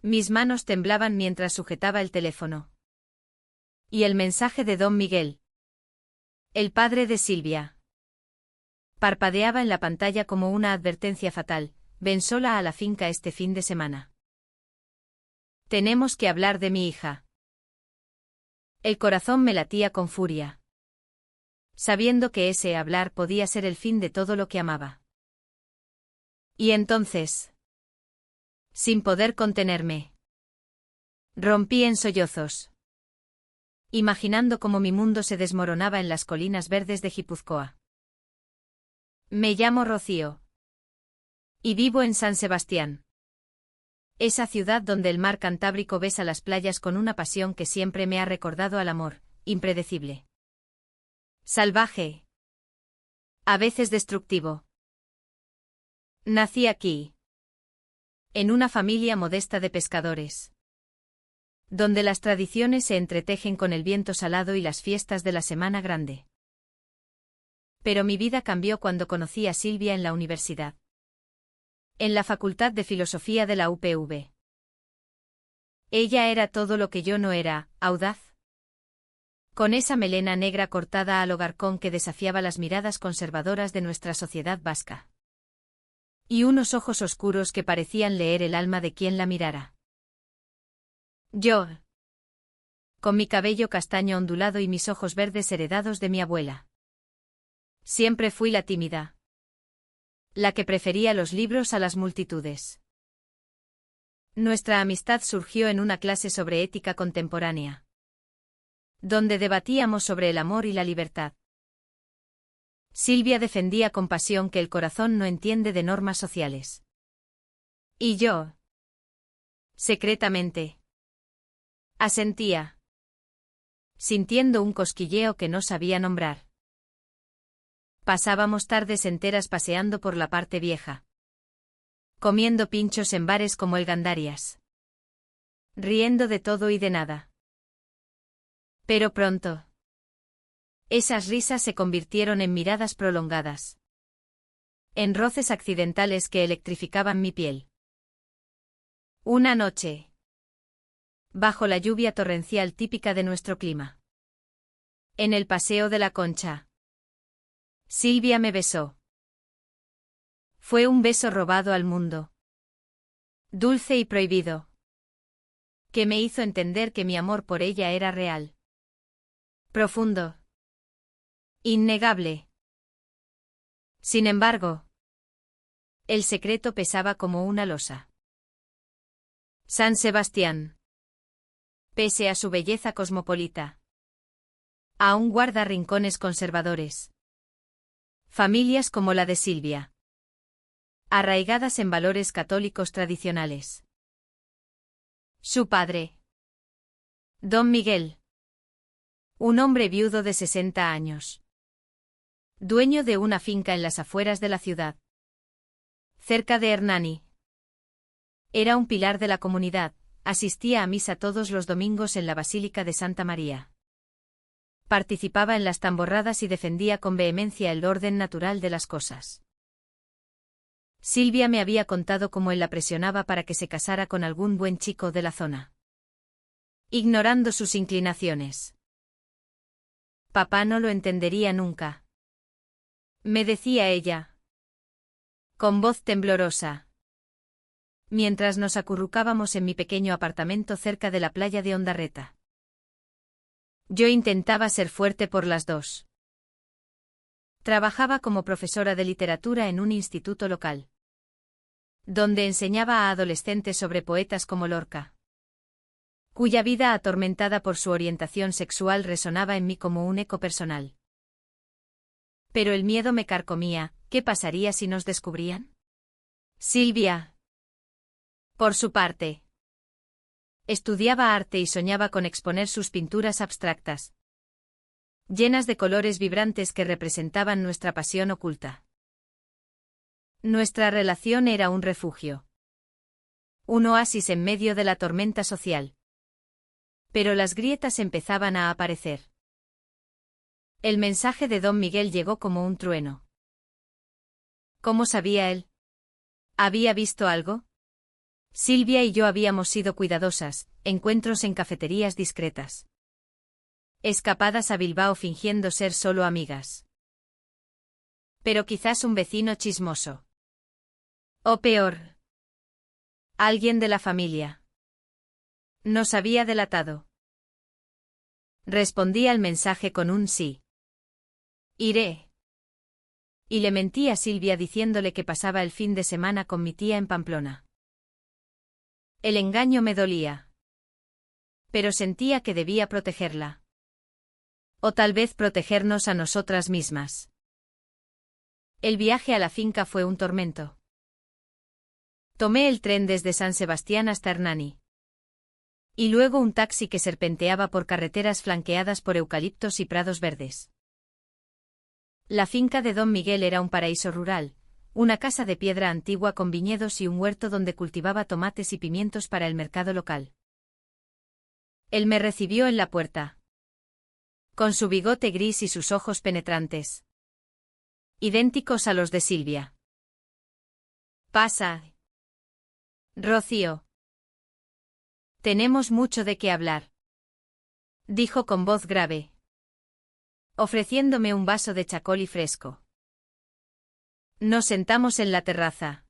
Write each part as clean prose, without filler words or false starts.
Mis manos temblaban mientras sujetaba el teléfono. Y el mensaje de don Miguel. El padre de Silvia. Parpadeaba en la pantalla como una advertencia fatal. Ven sola a la finca este fin de semana. Tenemos que hablar de mi hija. El corazón me latía con furia, sabiendo que ese hablar podía ser el fin de todo lo que amaba. Y entonces, sin poder contenerme, rompí en sollozos, imaginando cómo mi mundo se desmoronaba en las colinas verdes de Guipúzcoa. Me llamo Rocío. Y vivo en San Sebastián. Esa ciudad donde el mar Cantábrico besa las playas con una pasión que siempre me ha recordado al amor, impredecible. Salvaje. A veces destructivo. Nací aquí. En una familia modesta de pescadores. Donde las tradiciones se entretejen con el viento salado y las fiestas de la Semana Grande. Pero mi vida cambió cuando conocí a Silvia en la universidad. En la Facultad de Filosofía de la UPV. Ella era todo lo que yo no era, audaz. Con esa melena negra cortada al hogarcón que desafiaba las miradas conservadoras de nuestra sociedad vasca. Y unos ojos oscuros que parecían leer el alma de quien la mirara. Yo. Con mi cabello castaño ondulado y mis ojos verdes heredados de mi abuela. Siempre fui la tímida. La que prefería los libros a las multitudes. Nuestra amistad surgió en una clase sobre ética contemporánea, donde debatíamos sobre el amor y la libertad. Silvia defendía con pasión que el corazón no entiende de normas sociales. Y yo, secretamente, asentía, sintiendo un cosquilleo que no sabía nombrar. Pasábamos tardes enteras paseando por la parte vieja, comiendo pinchos en bares como el Gandarias, riendo de todo y de nada. Pero pronto, esas risas se convirtieron en miradas prolongadas, en roces accidentales que electrificaban mi piel. Una noche, bajo la lluvia torrencial típica de nuestro clima, en el Paseo de la Concha, Silvia me besó. Fue un beso robado al mundo, dulce y prohibido, que me hizo entender que mi amor por ella era real, profundo, innegable. Sin embargo, el secreto pesaba como una losa. San Sebastián, pese a su belleza cosmopolita, aún guarda rincones conservadores. Familias como la de Silvia, arraigadas en valores católicos tradicionales. Su padre, don Miguel, un hombre viudo de 60 años, dueño de una finca en las afueras de la ciudad, cerca de Hernani. Era un pilar de la comunidad, asistía a misa todos los domingos en la Basílica de Santa María. Participaba en las tamborradas y defendía con vehemencia el orden natural de las cosas. Silvia me había contado cómo él la presionaba para que se casara con algún buen chico de la zona, ignorando sus inclinaciones. Papá no lo entendería nunca, me decía ella, con voz temblorosa, mientras nos acurrucábamos en mi pequeño apartamento cerca de la playa de Ondarreta. Yo intentaba ser fuerte por las dos. Trabajaba como profesora de literatura en un instituto local, donde enseñaba a adolescentes sobre poetas como Lorca, cuya vida atormentada por su orientación sexual resonaba en mí como un eco personal. Pero el miedo me carcomía. ¿Qué pasaría si nos descubrían? Silvia, por su parte, estudiaba arte y soñaba con exponer sus pinturas abstractas, llenas de colores vibrantes que representaban nuestra pasión oculta. Nuestra relación era un refugio, un oasis en medio de la tormenta social. Pero las grietas empezaban a aparecer. El mensaje de don Miguel llegó como un trueno. ¿Cómo sabía él? ¿Había visto algo? Silvia y yo habíamos sido cuidadosas, encuentros en cafeterías discretas. Escapadas a Bilbao fingiendo ser solo amigas. Pero quizás un vecino chismoso. O peor. Alguien de la familia. Nos había delatado. Respondí al mensaje con un sí. Iré. Y le mentí a Silvia diciéndole que pasaba el fin de semana con mi tía en Pamplona. El engaño me dolía. Pero sentía que debía protegerla. O tal vez protegernos a nosotras mismas. El viaje a la finca fue un tormento. Tomé el tren desde San Sebastián hasta Hernani. Y luego un taxi que serpenteaba por carreteras flanqueadas por eucaliptos y prados verdes. La finca de Don Miguel era un paraíso rural, una casa de piedra antigua con viñedos y un huerto donde cultivaba tomates y pimientos para el mercado local. Él me recibió en la puerta. Con su bigote gris y sus ojos penetrantes. Idénticos a los de Silvia. Pasa. Rocío. Tenemos mucho de qué hablar. Dijo con voz grave. Ofreciéndome un vaso de chacolí fresco. Nos sentamos en la terraza.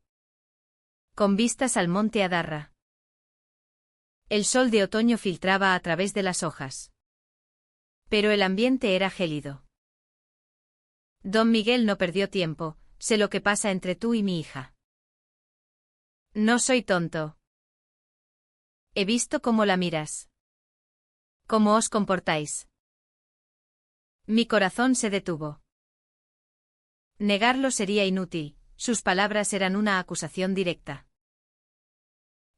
Con vistas al monte Adarra. El sol de otoño filtraba a través de las hojas. Pero el ambiente era gélido. Don Miguel no perdió tiempo, sé lo que pasa entre tú y mi hija. No soy tonto. He visto cómo la miras. Cómo os comportáis. Mi corazón se detuvo. Negarlo sería inútil, sus palabras eran una acusación directa.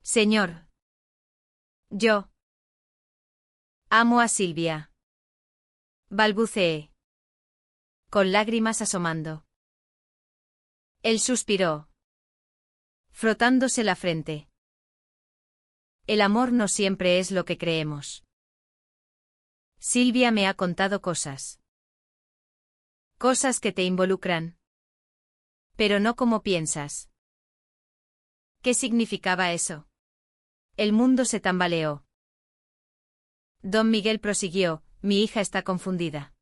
Señor. Yo. Amo a Silvia. Balbuceé. Con lágrimas asomando. Él suspiró. Frotándose la frente. El amor no siempre es lo que creemos. Silvia me ha contado cosas. Cosas que te involucran. Pero no como piensas. ¿Qué significaba eso? El mundo se tambaleó. Don Miguel prosiguió, mi hija está confundida.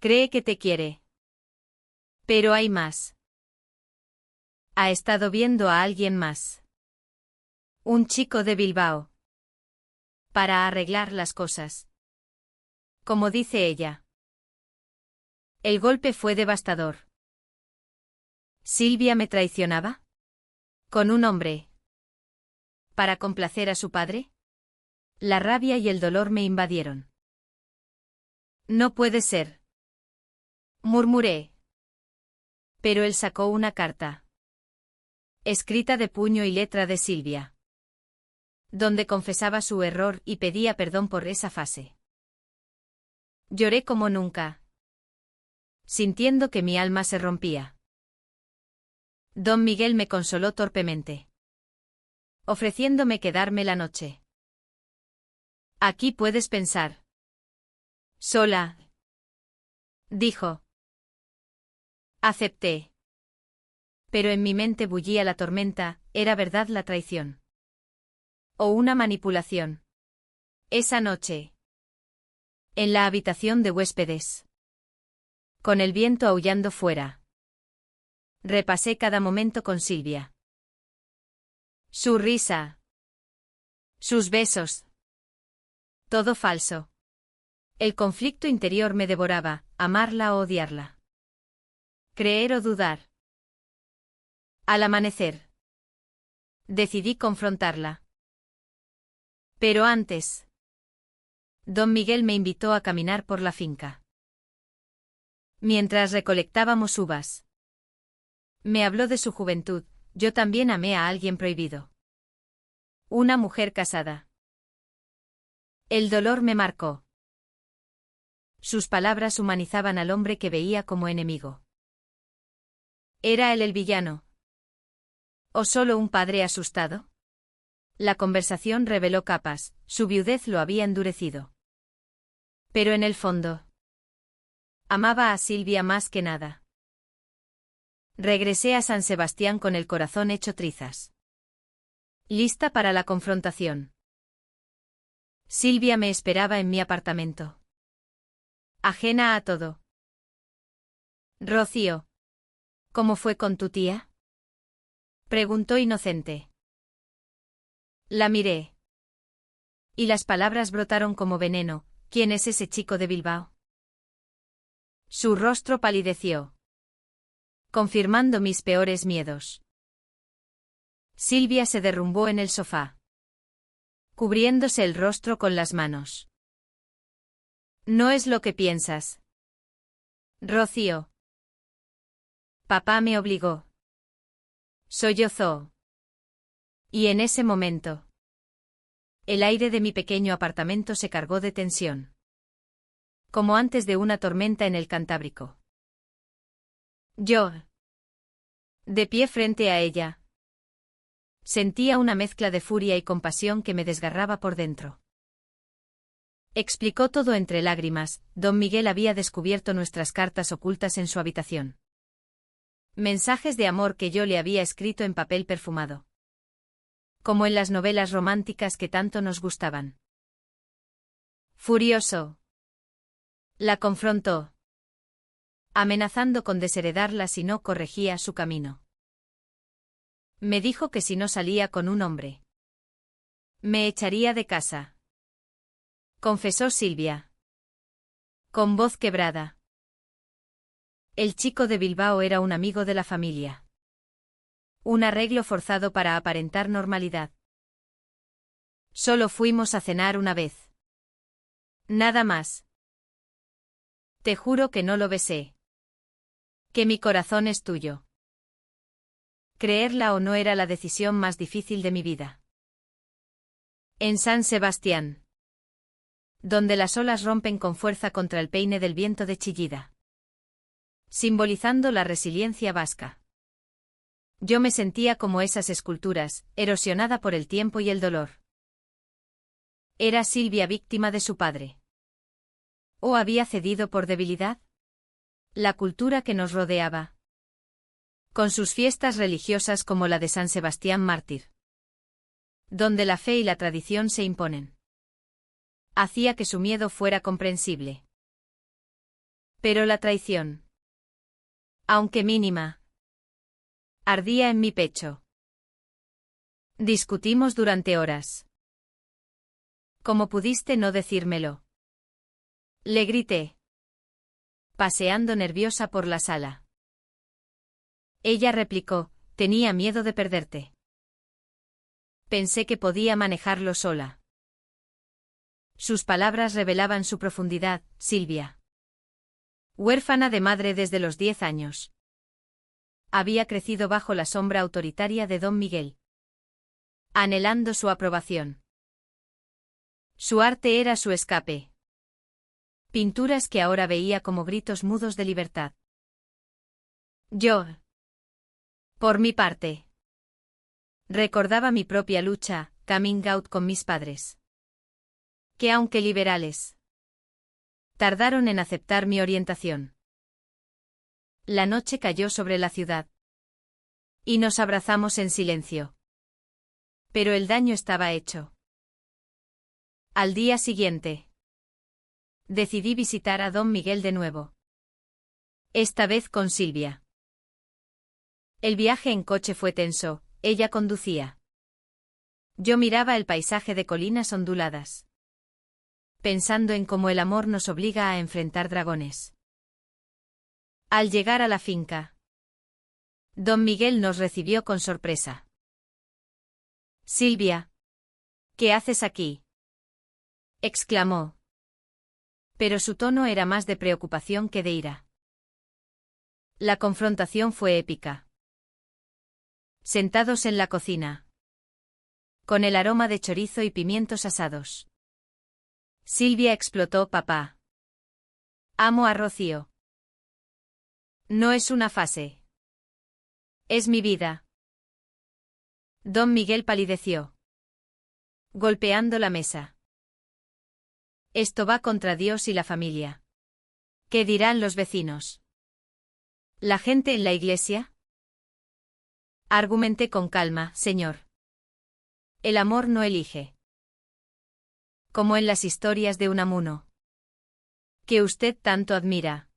Cree que te quiere. Pero hay más. Ha estado viendo a alguien más. Un chico de Bilbao. Para arreglar las cosas. Como dice ella. El golpe fue devastador. ¿Silvia me traicionaba? ¿Con un hombre? ¿Para complacer a su padre? La rabia y el dolor me invadieron. No puede ser. Murmuré. Pero él sacó una carta. Escrita de puño y letra de Silvia. Donde confesaba su error y pedía perdón por esa fase. Lloré como nunca. Sintiendo que mi alma se rompía. Don Miguel me consoló torpemente. Ofreciéndome quedarme la noche. Aquí puedes pensar. Sola. Dijo. Acepté. Pero en mi mente bullía la tormenta, ¿era verdad la traición? ¿O una manipulación? Esa noche. En la habitación de huéspedes. Con el viento aullando fuera. Repasé cada momento con Silvia. Su risa. Sus besos. Todo falso. El conflicto interior me devoraba, amarla o odiarla. Creer o dudar. Al amanecer. Decidí confrontarla. Pero antes. Don Miguel me invitó a caminar por la finca. Mientras recolectábamos uvas. Me habló de su juventud, yo también amé a alguien prohibido. Una mujer casada. El dolor me marcó. Sus palabras humanizaban al hombre que veía como enemigo. ¿Era él el villano? ¿O solo un padre asustado? La conversación reveló capas, su viudez lo había endurecido. Pero en el fondo. Amaba a Silvia más que nada. Regresé a San Sebastián con el corazón hecho trizas. Lista para la confrontación. Silvia me esperaba en mi apartamento. Ajena a todo. Rocío. ¿Cómo fue con tu tía? Preguntó inocente. La miré. Y las palabras brotaron como veneno. ¿Quién es ese chico de Bilbao? Su rostro palideció, confirmando mis peores miedos. Silvia se derrumbó en el sofá, cubriéndose el rostro con las manos. No es lo que piensas. Rocío. Papá me obligó. Sollozó. Y en ese momento, el aire de mi pequeño apartamento se cargó de tensión. Como antes de una tormenta en el Cantábrico. Yo, de pie frente a ella, sentía una mezcla de furia y compasión que me desgarraba por dentro. Explicó todo entre lágrimas. Don Miguel había descubierto nuestras cartas ocultas en su habitación. Mensajes de amor que yo le había escrito en papel perfumado. Como en las novelas románticas que tanto nos gustaban. Furioso, la confrontó, amenazando con desheredarla si no corregía su camino. Me dijo que si no salía con un hombre, me echaría de casa. Confesó Silvia, con voz quebrada. El chico de Bilbao era un amigo de la familia. Un arreglo forzado para aparentar normalidad. Solo fuimos a cenar una vez. Nada más. Te juro que no lo besé. Que mi corazón es tuyo. Creerla o no era la decisión más difícil de mi vida. En San Sebastián, donde las olas rompen con fuerza contra el peine del viento de Chillida, simbolizando la resiliencia vasca. Yo me sentía como esas esculturas, erosionada por el tiempo y el dolor. ¿Era Silvia víctima de su padre? ¿O había cedido por debilidad? La cultura que nos rodeaba, con sus fiestas religiosas como la de San Sebastián Mártir, donde la fe y la tradición se imponen, hacía que su miedo fuera comprensible. Pero la traición, aunque mínima, ardía en mi pecho. Discutimos durante horas. ¿Cómo pudiste no decírmelo? Le grité, paseando nerviosa por la sala. Ella replicó, tenía miedo de perderte. Pensé que podía manejarlo sola. Sus palabras revelaban su profundidad. Silvia, huérfana de madre desde los 10 años, había crecido bajo la sombra autoritaria de Don Miguel, anhelando su aprobación. Su arte era su escape. Pinturas que ahora veía como gritos mudos de libertad. Yo, por mi parte, recordaba mi propia lucha, coming out con mis padres, que aunque liberales, tardaron en aceptar mi orientación. La noche cayó sobre la ciudad, y nos abrazamos en silencio. Pero el daño estaba hecho. Al día siguiente, decidí visitar a Don Miguel de nuevo. Esta vez con Silvia. El viaje en coche fue tenso, ella conducía. Yo miraba el paisaje de colinas onduladas, pensando en cómo el amor nos obliga a enfrentar dragones. Al llegar a la finca, Don Miguel nos recibió con sorpresa. Silvia, ¿qué haces aquí?, exclamó. Pero su tono era más de preocupación que de ira. La confrontación fue épica. Sentados en la cocina, con el aroma de chorizo y pimientos asados, Silvia explotó: papá, amo a Rocío. No es una fase. Es mi vida. Don Miguel palideció, golpeando la mesa. Esto va contra Dios y la familia. ¿Qué dirán los vecinos? ¿La gente en la iglesia? Argumenté con calma, señor. El amor no elige. Como en las historias de Unamuno, que usted tanto admira.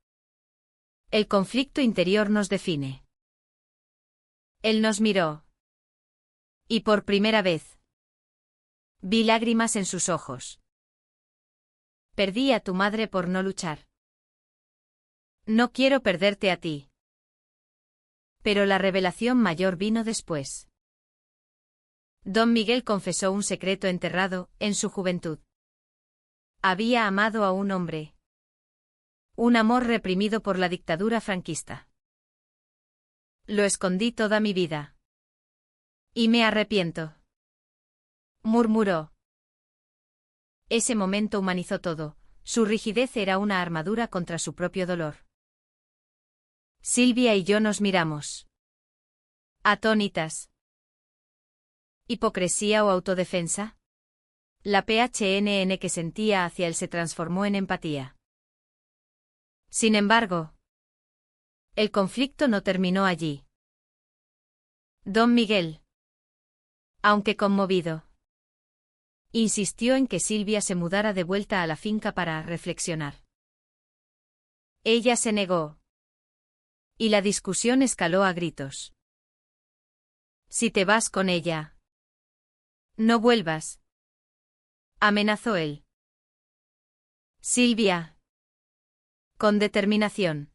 El conflicto interior nos define. Él nos miró. Y por primera vez vi lágrimas en sus ojos. Perdí a tu madre por no luchar. No quiero perderte a ti. Pero la revelación mayor vino después. Don Miguel confesó un secreto enterrado en su juventud. Había amado a un hombre. Un amor reprimido por la dictadura franquista. Lo escondí toda mi vida. Y me arrepiento. Murmuró. Ese momento humanizó todo. Su rigidez era una armadura contra su propio dolor. Silvia y yo nos miramos. Atónitas. ¿Hipocresía o autodefensa? La PHNN que sentía hacia él se transformó en empatía. Sin embargo, el conflicto no terminó allí. Don Miguel, aunque conmovido, insistió en que Silvia se mudara de vuelta a la finca para reflexionar. Ella se negó. Y la discusión escaló a gritos. Si te vas con ella, no vuelvas, amenazó él. Silvia, con determinación,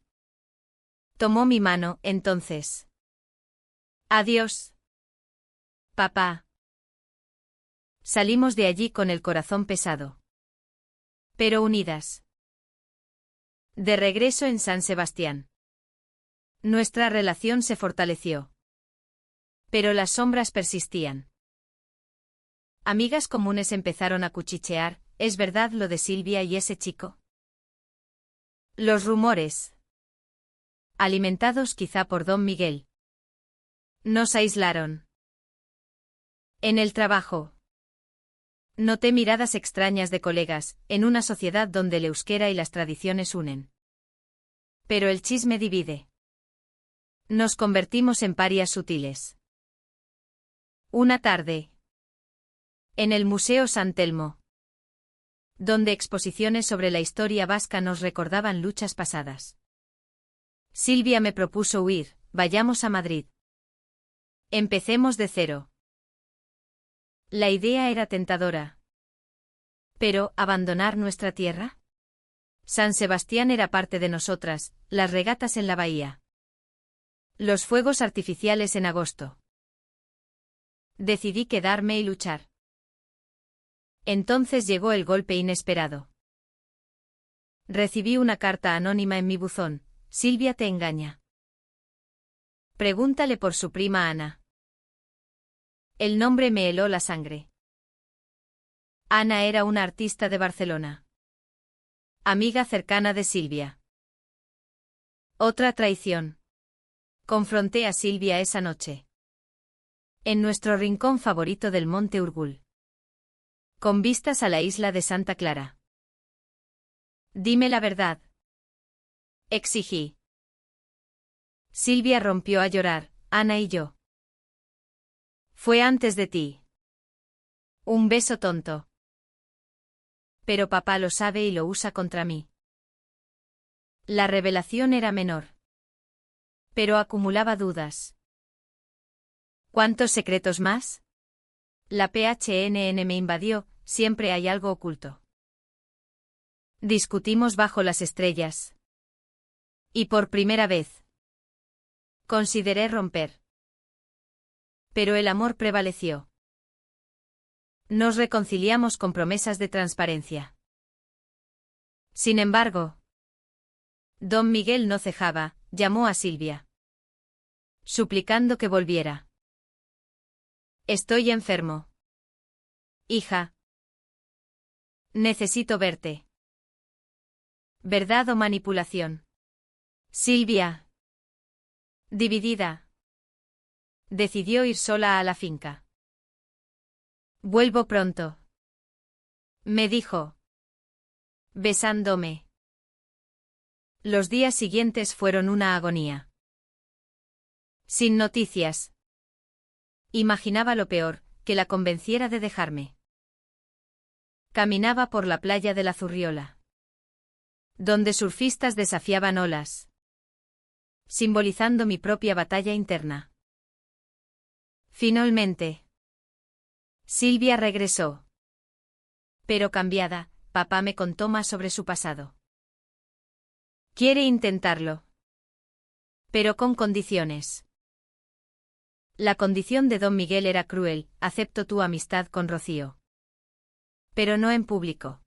tomó mi mano, entonces. Adiós, papá. Salimos de allí con el corazón pesado, pero unidas. De regreso en San Sebastián, nuestra relación se fortaleció. Pero las sombras persistían. Amigas comunes empezaron a cuchichear, ¿es verdad lo de Silvia y ese chico? Los rumores, alimentados quizá por Don Miguel, nos aislaron. En el trabajo, noté miradas extrañas de colegas, en una sociedad donde el euskera y las tradiciones unen. Pero el chisme divide. Nos convertimos en parias sutiles. Una tarde, en el Museo San Telmo, donde exposiciones sobre la historia vasca nos recordaban luchas pasadas. Silvia me propuso huir, vayamos a Madrid. Empecemos de cero. La idea era tentadora. Pero, ¿abandonar nuestra tierra? San Sebastián era parte de nosotras, las regatas en la bahía. Los fuegos artificiales en agosto. Decidí quedarme y luchar. Entonces llegó el golpe inesperado. Recibí una carta anónima en mi buzón. Silvia te engaña. Pregúntale por su prima Ana. El nombre me heló la sangre. Ana era una artista de Barcelona. Amiga cercana de Silvia. Otra traición. Confronté a Silvia esa noche. En nuestro rincón favorito del Monte Urgul. Con vistas a la isla de Santa Clara. Dime la verdad. Exigí. Silvia rompió a llorar, Ana y yo. Fue antes de ti. Un beso tonto. Pero papá lo sabe y lo usa contra mí. La revelación era menor. Pero acumulaba dudas. ¿Cuántos secretos más? La PHNN me invadió, siempre hay algo oculto. Discutimos bajo las estrellas. Y por primera vez, consideré romper. Pero el amor prevaleció. Nos reconciliamos con promesas de transparencia. Sin embargo, Don Miguel no cejaba, llamó a Silvia, suplicando que volviera. Estoy enfermo. Hija. Necesito verte. ¿Verdad o manipulación? Silvia, dividida, decidió ir sola a la finca. Vuelvo pronto, me dijo, besándome. Los días siguientes fueron una agonía. Sin noticias. Imaginaba lo peor, que la convenciera de dejarme. Caminaba por la playa de la Zurriola, donde surfistas desafiaban olas, simbolizando mi propia batalla interna. Finalmente, Silvia regresó. Pero cambiada, papá me contó más sobre su pasado. Quiere intentarlo, pero con condiciones. La condición de don Miguel era cruel: acepto tu amistad con Rocío, pero no en público.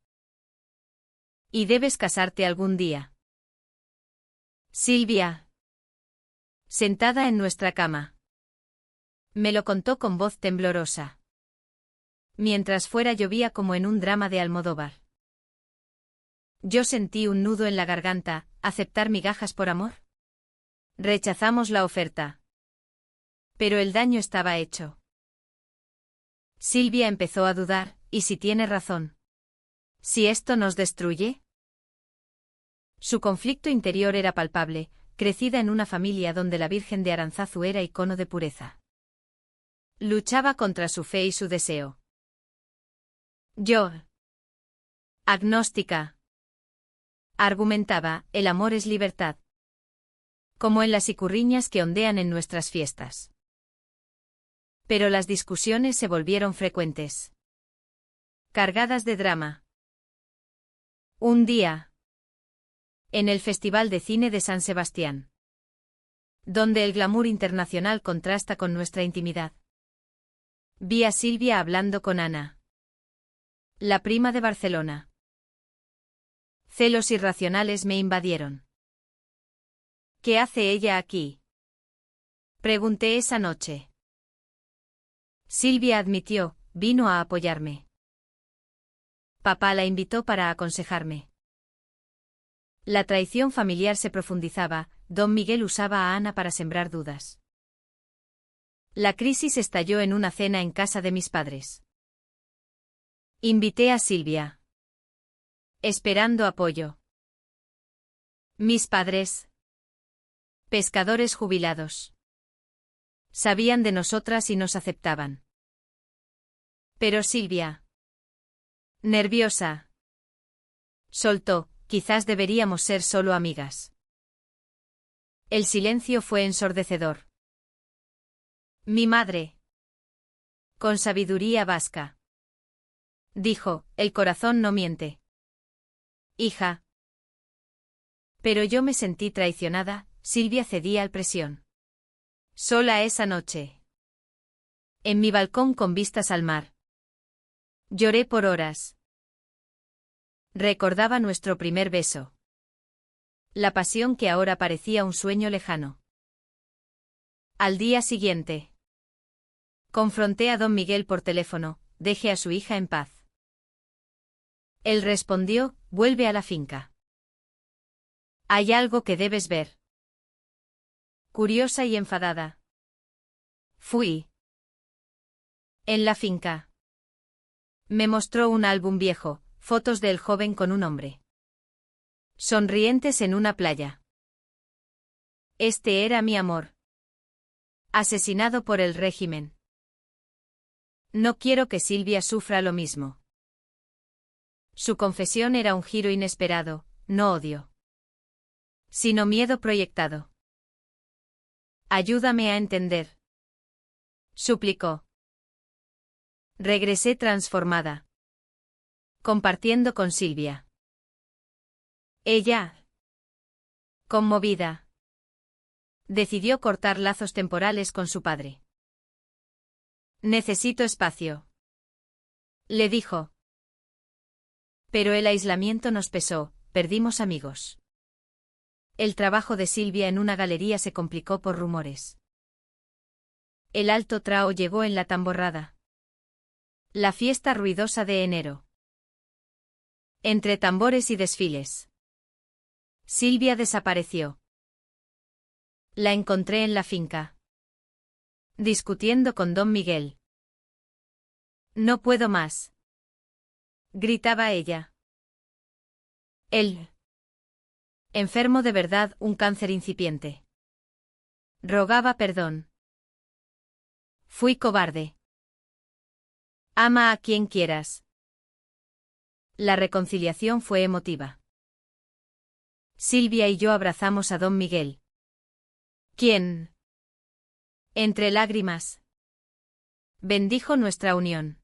Y debes casarte algún día. Silvia, sentada en nuestra cama, me lo contó con voz temblorosa, mientras fuera llovía como en un drama de Almodóvar. Yo sentí un nudo en la garganta. ¿Aceptar migajas por amor? Rechazamos la oferta. Pero el daño estaba hecho. Silvia empezó a dudar: ¿y si tiene razón? ¿Si esto nos destruye? Su conflicto interior era palpable, crecida en una familia donde la Virgen de Aránzazu era icono de pureza. Luchaba contra su fe y su deseo. Yo, agnóstica, argumentaba: el amor es libertad. Como en las icurriñas que ondean en nuestras fiestas. Pero las discusiones se volvieron frecuentes, cargadas de drama. Un día, en el Festival de Cine de San Sebastián, donde el glamour internacional contrasta con nuestra intimidad, vi a Silvia hablando con Ana, la prima de Barcelona. Celos irracionales me invadieron. ¿Qué hace ella aquí?, pregunté esa noche. Silvia admitió: vino a apoyarme. Papá la invitó para aconsejarme. La traición familiar se profundizaba. Don Miguel usaba a Ana para sembrar dudas. La crisis estalló en una cena en casa de mis padres. Invité a Silvia, esperando apoyo. Mis padres, pescadores jubilados, sabían de nosotras y nos aceptaban. Pero Silvia, nerviosa, soltó: quizás deberíamos ser solo amigas. El silencio fue ensordecedor. Mi madre, con sabiduría vasca, dijo: el corazón no miente. Hija. Pero yo me sentí traicionada. Silvia cedía al presión. Sola esa noche, en mi balcón con vistas al mar, lloré por horas. Recordaba nuestro primer beso. La pasión que ahora parecía un sueño lejano. Al día siguiente, confronté a don Miguel por teléfono: deje a su hija en paz. Él respondió: vuelve a la finca. Hay algo que debes ver. Curiosa y enfadada, fui. En la finca. Me mostró un álbum viejo, fotos del joven con un hombre, sonrientes en una playa. Este era mi amor. Asesinado por el régimen. No quiero que Silvia sufra lo mismo. Su confesión era un giro inesperado: no odio, sino miedo proyectado. Ayúdame a entender, suplicó. Regresé transformada, compartiendo con Silvia. Ella, conmovida, decidió cortar lazos temporales con su padre. Necesito espacio, le dijo. Pero el aislamiento nos pesó, perdimos amigos. El trabajo de Silvia en una galería se complicó por rumores. El alto trao llegó en la tamborrada. La fiesta ruidosa de enero. Entre tambores y desfiles, Silvia desapareció. La encontré en la finca, discutiendo con don Miguel. No puedo más, gritaba ella. Él, enfermo de verdad, un cáncer incipiente. Rogaba perdón. Fui cobarde. Ama a quien quieras. La reconciliación fue emotiva. Silvia y yo abrazamos a don Miguel. ¿Quién? Entre lágrimas. Bendijo nuestra unión.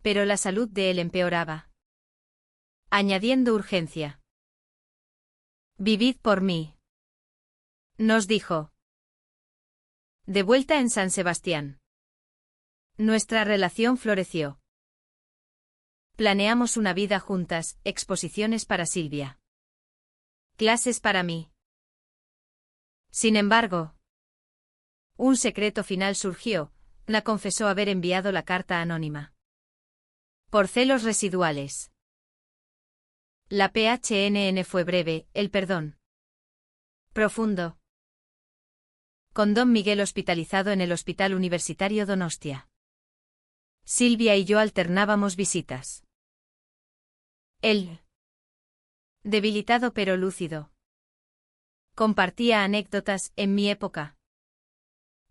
Pero la salud de él empeoraba. Añadiendo urgencia. Vivid por mí. Nos dijo. De vuelta en San Sebastián. Nuestra relación floreció. Planeamos una vida juntas, exposiciones para Silvia. Clases para mí. Sin embargo, un secreto final surgió, la confesó haber enviado la carta anónima. Por celos residuales. La PHNN fue breve, el perdón. Profundo. Con don Miguel hospitalizado en el Hospital Universitario Donostia. Silvia y yo alternábamos visitas. Él. Debilitado pero lúcido. Compartía anécdotas, en mi época.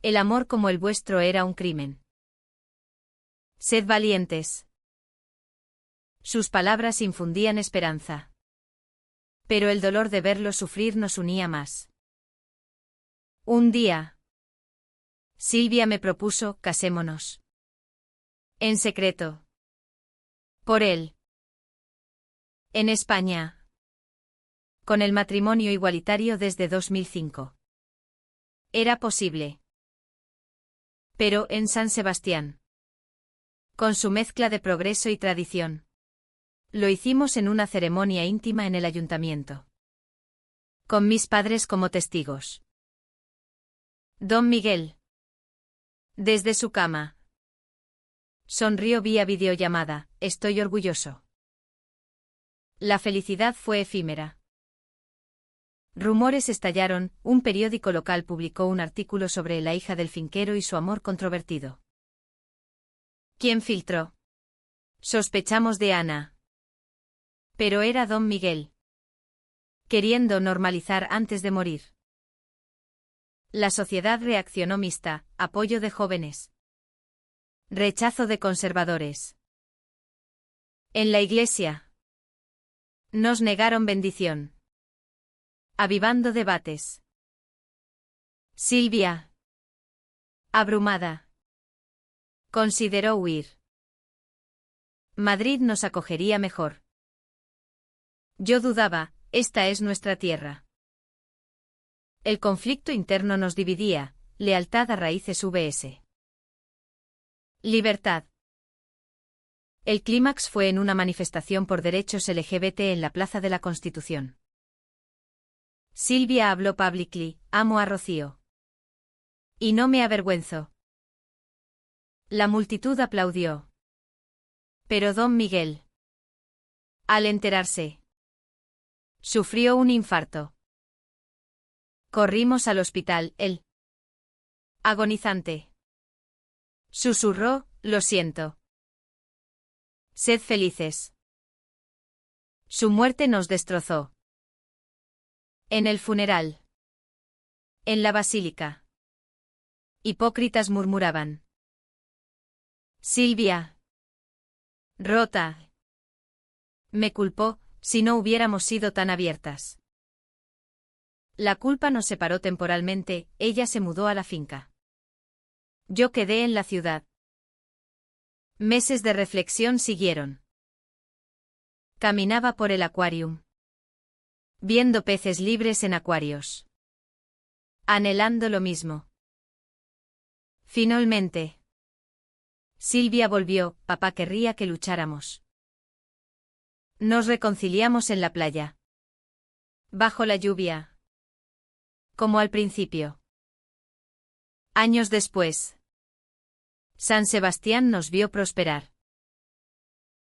El amor como el vuestro era un crimen. Sed valientes. Sus palabras infundían esperanza. Pero el dolor de verlo sufrir nos unía más. Un día. Silvia me propuso, casémonos. En secreto. Por él. En España. Con el matrimonio igualitario desde 2005. Era posible. Pero en San Sebastián. Con su mezcla de progreso y tradición. Lo hicimos en una ceremonia íntima en el ayuntamiento. Con mis padres como testigos. Don Miguel. Desde su cama. Sonrió vía videollamada, estoy orgulloso. La felicidad fue efímera. Rumores estallaron, un periódico local publicó un artículo sobre la hija del finquero y su amor controvertido. ¿Quién filtró? Sospechamos de Ana. Pero era don Miguel. Queriendo normalizar antes de morir. La sociedad reaccionó mixta, apoyo de jóvenes. Rechazo de conservadores. En la iglesia. Nos negaron bendición. Avivando debates. Silvia. Abrumada. Consideró huir. Madrid nos acogería mejor. Yo dudaba, esta es nuestra tierra. El conflicto interno nos dividía, lealtad a raíces vs. Libertad. El clímax fue en una manifestación por derechos LGBT en la Plaza de la Constitución. Silvia habló publicly, amo a Rocío. Y no me avergüenzo. La multitud aplaudió. Pero don Miguel. Al enterarse. Sufrió un infarto. Corrimos al hospital, él. Agonizante. Susurró, lo siento. Sed felices. Su muerte nos destrozó. En el funeral. En la basílica. Hipócritas murmuraban. Silvia. Rota. Me culpó, si no hubiéramos sido tan abiertas. La culpa nos separó temporalmente, ella se mudó a la finca. Yo quedé en la ciudad. Meses de reflexión siguieron. Caminaba por el acuarium. Viendo peces libres en acuarios. Anhelando lo mismo. Finalmente. Silvia volvió, papá querría que lucháramos. Nos reconciliamos en la playa. Bajo la lluvia. Como al principio. Años después. San Sebastián nos vio prosperar.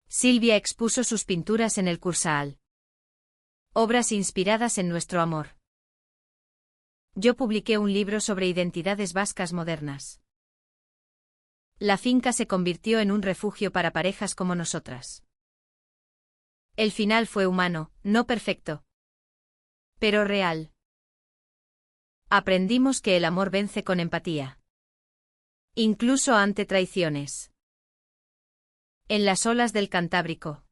Silvia expuso sus pinturas en el Kursaal. Obras inspiradas en nuestro amor. Yo publiqué un libro sobre identidades vascas modernas. La finca se convirtió en un refugio para parejas como nosotras. El final fue humano, no perfecto. Pero real. Aprendimos que el amor vence con empatía. Incluso ante traiciones. En las olas del Cantábrico.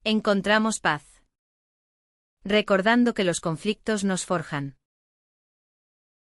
Encontramos paz. Recordando que los conflictos nos forjan.